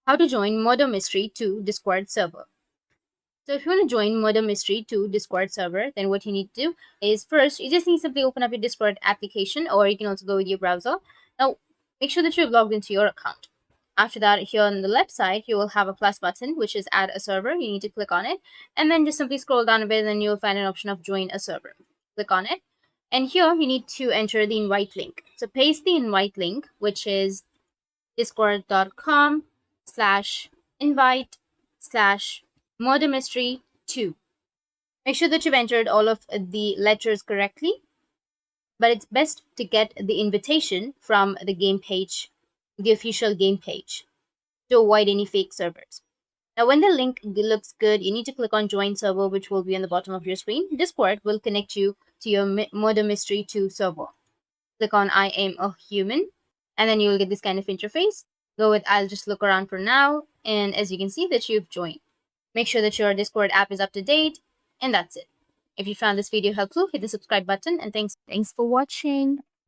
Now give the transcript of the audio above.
How to join Murder Mystery 2 Discord server. So if you want to join Murder Mystery 2 Discord server, then what you need to do is first, you just need to simply open up your Discord application, or you can also go with your browser. Now, make sure that you're logged into your account. After that, here on the left side, you will have a plus button, which is add a server. You need to click on it, and then just simply scroll down a bit, and then you'll find an option of join a server. Click on it, and here you need to enter the invite link. So paste the invite link, which is discord.com/invite/murder mystery 2. Make sure that you've entered all of the letters correctly, but it's best to get the invitation from the game page, the official game page, to avoid any fake servers. Now, when the link looks good, you need to click on Join Server, which will be on the bottom of your screen. Discord will connect you to your Murder Mystery 2 server. Click on I am a human, and then you will get this kind of interface. Go with I'll just look around for now, and as you can see that you've joined. Make sure that your Discord app is up to date, and that's it. If you found this video helpful, hit the subscribe button, and thanks for watching.